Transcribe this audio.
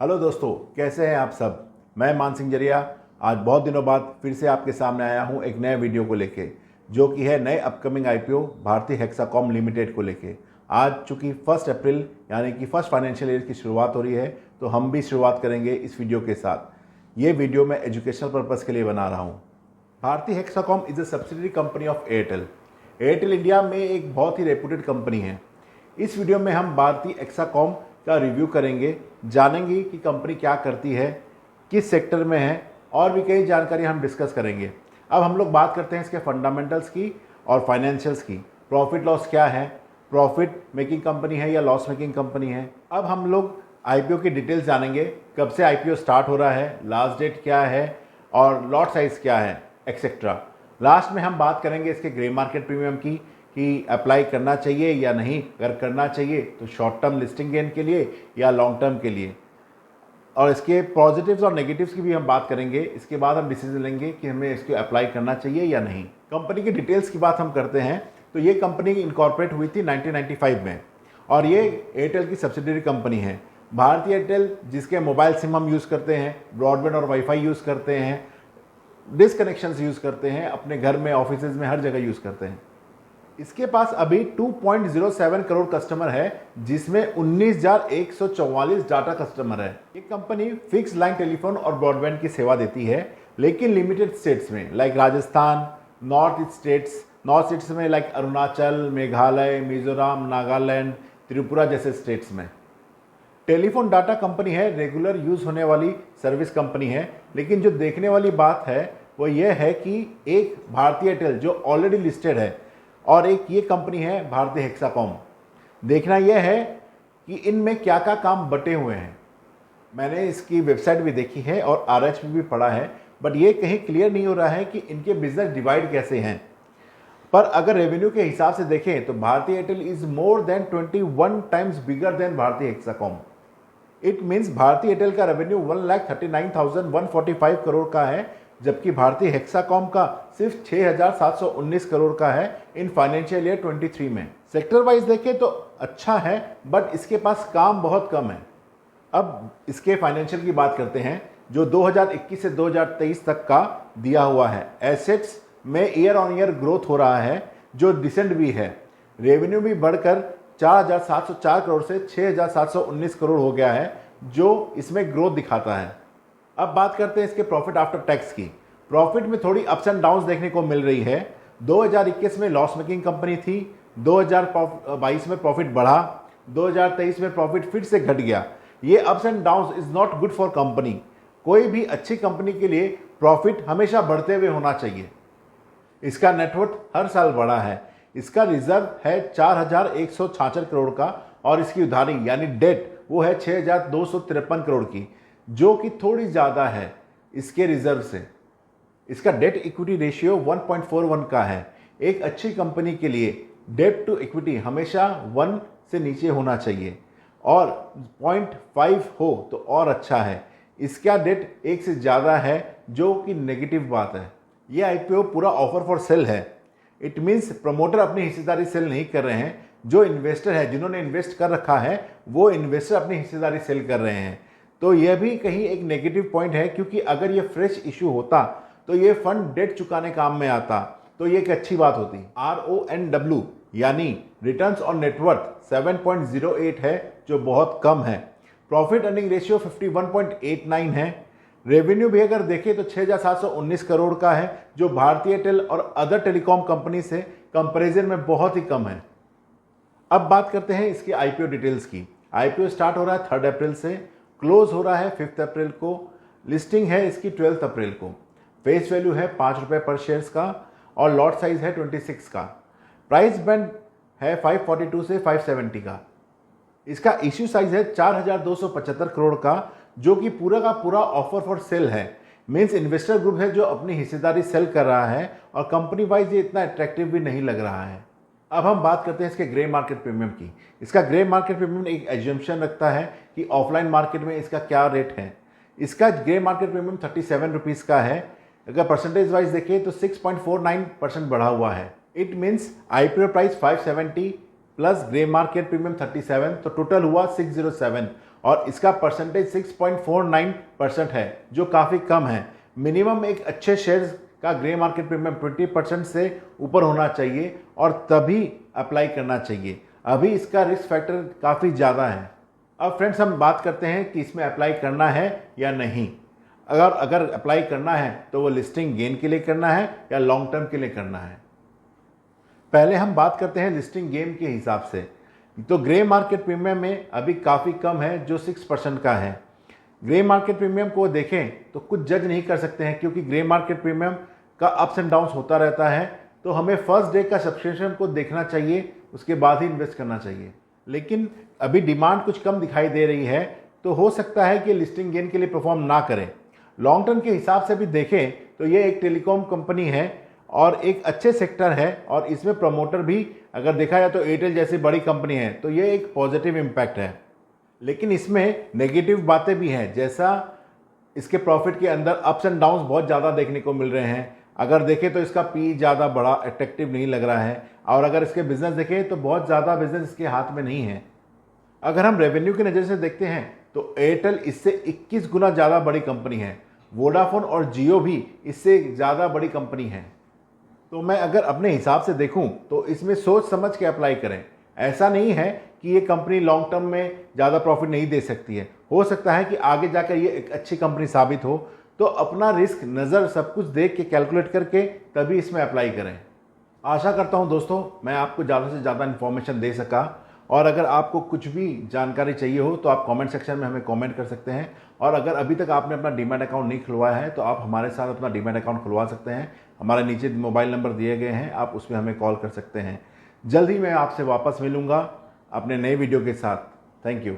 Hello दोस्तों, कैसे हैं आप सब। मैं मान सिंह जरिया आज बहुत दिनों बाद फिर से आपके सामने आया हूं एक नए वीडियो को लेके, जो कि है नए upcoming IPO Bharti Hexacom limited को लेके। आज चूंकि 1 अप्रैल यानी कि फर्स्ट फाइनेंशियल ईयर की शुरुआत हो रही है, तो हम भी शुरुआत करेंगे इस वीडियो के साथ। ये वीडियो मैं एजुकेशनल पर्पज़ के लिए बना रहा हूँ। Bharti Hexacom is a subsidiary company of Airtel. Airtel India में एक बहुत ही रेपुटेड कंपनी है। इस वीडियो में हम भारती हेक्साकॉम का रिव्यू करेंगे, जानेंगे कि कंपनी क्या करती है, किस सेक्टर में है, और भी कई जानकारी हम डिस्कस करेंगे। अब हम लोग बात करते हैं इसके फंडामेंटल्स की और फाइनेंशियल्स की। प्रॉफिट लॉस क्या है, प्रॉफिट मेकिंग कंपनी है या लॉस मेकिंग कंपनी है। अब हम लोग आईपीओ की डिटेल्स जानेंगे, कब से आईपीओ स्टार्ट हो रहा है, लास्ट डेट क्या है और लॉट साइज क्या है, एक्सेट्रा। लास्ट में हम बात करेंगे इसके ग्रे मार्केट प्रीमियम की कि अप्लाई करना चाहिए या नहीं, अगर करना चाहिए तो शॉर्ट टर्म लिस्टिंग गेन के लिए या लॉन्ग टर्म के लिए, और इसके पॉजिटिव्स और नेगेटिव्स की भी हम बात करेंगे। इसके बाद हम डिसीजन लेंगे कि हमें इसको अप्लाई करना चाहिए या नहीं। कंपनी की डिटेल्स की बात हम करते हैं तो ये कंपनी इनकॉर्पोरेट हुई थी 1995 में, और ये एयरटेल की सब्सिडरी कंपनी है। भारती एयरटेल जिसके मोबाइल सिम हम यूज़ करते हैं, ब्रॉडबैंड और वाईफाई यूज़ करते हैं, डिसकनेक्शंस यूज़ करते हैं, अपने घर में, ऑफिस में, हर जगह यूज़ करते हैं। इसके पास अभी 2.07 करोड़ कस्टमर है, जिसमें 19,144 डाटा कस्टमर है। ये कंपनी फिक्स लाइन टेलीफोन और ब्रॉडबैंड की सेवा देती है, लेकिन लिमिटेड स्टेट्स में, लाइक राजस्थान, नॉर्थ स्टेट्स में लाइक अरुणाचल, मेघालय, मिजोरम, नागालैंड, त्रिपुरा जैसे स्टेट्स में। टेलीफोन डाटा कंपनी है, रेगुलर यूज़ होने वाली सर्विस कंपनी है। लेकिन जो देखने वाली बात है वो ये है कि एक भारती एयरटेल जो ऑलरेडी लिस्टेड है और एक ये कंपनी है भारती हेक्साकॉम। देखना यह है कि इनमें क्या क्या काम बटे हुए हैं। मैंने इसकी वेबसाइट भी देखी है और आरएच भी पढ़ा है, बट ये कहीं क्लियर नहीं हो रहा है कि इनके बिजनेस डिवाइड कैसे हैं। पर अगर रेवेन्यू के हिसाब से देखें तो Bharti Airtel is more than 21 times bigger than Bharti Hexacom. It means Bharti Airtel का रेवेन्यू 1,39,145 करोड़ का है, जबकि भारती हेक्साकॉम का सिर्फ 6,719 करोड़ का है इन फाइनेंशियल ईयर 23 में। सेक्टर वाइज देखें तो अच्छा है, बट इसके पास काम बहुत कम है। अब इसके फाइनेंशियल की बात करते हैं, जो 2021 से 2023 तक का दिया हुआ है। एसेट्स में ईयर ऑन ईयर ग्रोथ हो रहा है, जो डिसेंट भी है। रेवेन्यू भी बढ़कर 4,704 करोड़ से 6,719 करोड़ हो गया है, जो इसमें ग्रोथ दिखाता है। अब बात करते हैं इसके प्रॉफिट आफ्टर टैक्स की। प्रॉफिट में थोड़ी अप्स एंड डाउन्स देखने को मिल रही है। 2021 में लॉस मेकिंग कंपनी थी, 2022 में प्रॉफिट बढ़ा, 2023 में प्रॉफिट फिर से घट गया। ये ups and downs is not good for company. कोई भी अच्छी कंपनी के लिए प्रॉफिट हमेशा बढ़ते हुए होना चाहिए। इसका नेटवर्थ हर साल बढ़ा है। इसका रिजर्व है 4,166 करोड़ का, और इसकी उधारी यानी डेट वो है 6,253 करोड़ की, जो कि थोड़ी ज़्यादा है इसके रिजर्व से। इसका डेट इक्विटी रेशियो 1.41 का है। एक अच्छी कंपनी के लिए डेट टू इक्विटी हमेशा 1 से नीचे होना चाहिए, और 0.5 हो तो और अच्छा है। इसका डेट 1 से ज़्यादा है, जो कि नेगेटिव बात है। ये आईपीओ पूरा ऑफर फॉर सेल है। इट मीन्स प्रमोटर अपनी हिस्सेदारी सेल नहीं कर रहे हैं। जो इन्वेस्टर है, जिन्होंने इन्वेस्ट कर रखा है, वो इन्वेस्टर अपनी हिस्सेदारी सेल कर रहे हैं। तो यह भी कहीं एक नेगेटिव पॉइंट है, क्योंकि अगर ये फ्रेश इशू होता तो ये फंड डेट चुकाने काम में आता, तो ये एक अच्छी बात होती। RONW यानी रिटर्न्स ऑन नेटवर्थ 7.08 है, जो बहुत कम है। प्रॉफिट अर्निंग रेशियो 51.89 है। रेवेन्यू भी अगर देखें तो 6,719 करोड़ का है, जो भारती एयरटेल और अदर टेलीकॉम कंपनी से कंपैरिजन में बहुत ही कम है। अब बात करते हैं इसकी आईपीओ डिटेल्स की। आईपीओ स्टार्ट हो रहा है 3 अप्रैल से, क्लोज हो रहा है 5 अप्रैल को। लिस्टिंग है इसकी 12 अप्रैल को। फेस वैल्यू है ₹5 पर शेयर्स का, और लॉट साइज है 26 का। प्राइस बैंड है 542 से 570 का। इसका इश्यू साइज है 4,275 करोड़ का, जो कि पूरा का पूरा ऑफर फॉर सेल है। मीन्स इन्वेस्टर ग्रुप है जो अपनी हिस्सेदारी सेल कर रहा है, और कंपनी वाइज ये इतना अट्रैक्टिव भी नहीं लग रहा है। अब हम बात करते हैं इसके ग्रे मार्केट प्रीमियम की। इसका ग्रे मार्केट प्रीमियम एक एजम्पशन रखता है कि ऑफलाइन मार्केट में इसका क्या रेट है। इसका ग्रे मार्केट प्रीमियम 37 रुपीज़ का है। अगर परसेंटेज वाइज देखें तो 6.49% बढ़ा हुआ है। It means IPO price 570 plus grey market premium 37, तो टोटल हुआ 607, और इसका परसेंटेज 6.49% है, जो काफ़ी कम है। मिनिमम एक अच्छे शेयर्स का ग्रे मार्केट प्रीमियम 20% से ऊपर होना चाहिए और तभी अप्लाई करना चाहिए। अभी इसका रिस्क फैक्टर काफ़ी ज़्यादा है। अब फ्रेंड्स हम बात करते हैं कि इसमें अप्लाई करना है या नहीं। अगर अप्लाई करना है तो वो लिस्टिंग गेन के लिए करना है या लॉन्ग टर्म के लिए करना है। पहले हम बात करते हैं लिस्टिंग गेन के हिसाब से। तो ग्रे मार्केट प्रीमियम में अभी काफ़ी कम है, जो 6% का है। ग्रे मार्केट प्रीमियम को देखें तो कुछ जज नहीं कर सकते हैं, क्योंकि ग्रे मार्केट प्रीमियम का अप्स एंड डाउन्स होता रहता है। तो हमें फर्स्ट डे का सब्सक्रिप्शन को देखना चाहिए, उसके बाद ही इन्वेस्ट करना चाहिए। लेकिन अभी डिमांड कुछ कम दिखाई दे रही है, तो हो सकता है कि लिस्टिंग गेन के लिए परफॉर्म ना करें। लॉन्ग टर्म के हिसाब से भी देखें तो ये एक टेलीकॉम कंपनी है और एक अच्छे सेक्टर है, और इसमें प्रमोटर भी अगर देखा जाए तो एयरटेल जैसी बड़ी कंपनी है, तो ये एक पॉजिटिव इम्पैक्ट है। लेकिन इसमें नेगेटिव बातें भी हैं, जैसा इसके प्रॉफिट के अंदर अप्स एंड डाउन्स बहुत ज़्यादा देखने को मिल रहे हैं। अगर देखें तो इसका पी ज़्यादा बड़ा अट्रैक्टिव नहीं लग रहा है, और अगर इसके बिजनेस देखें तो बहुत ज़्यादा बिजनेस इसके हाथ में नहीं है। अगर हम रेवेन्यू की नज़र से देखते हैं तो एयरटेल इससे 21 गुना ज़्यादा बड़ी कंपनी है। वोडाफोन और जियो भी इससे ज़्यादा बड़ी कंपनी है। तो मैं अगर अपने हिसाब से देखूं तो इसमें सोच समझ के अप्लाई करें। ऐसा नहीं है कि ये कंपनी लॉन्ग टर्म में ज़्यादा प्रॉफिट नहीं दे सकती है। हो सकता है कि आगे जाकर ये एक अच्छी कंपनी साबित हो, तो अपना रिस्क नज़र सब कुछ देख के कैलकुलेट करके तभी इसमें अप्लाई करें। आशा करता हूं दोस्तों मैं आपको ज़्यादा से ज़्यादा इन्फॉर्मेशन दे सका, और अगर आपको कुछ भी जानकारी चाहिए हो तो आप कमेंट सेक्शन में हमें कमेंट कर सकते हैं। और अगर अभी तक आपने अपना डीमैट अकाउंट नहीं खुलवाया है तो आप हमारे साथ अपना डीमैट अकाउंट खुलवा सकते हैं। हमारे नीचे मोबाइल नंबर दिए गए हैं, आप उसमें हमें कॉल कर सकते हैं। जल्द ही मैं आपसे वापस मिलूँगा अपने नए वीडियो के साथ। Thank you.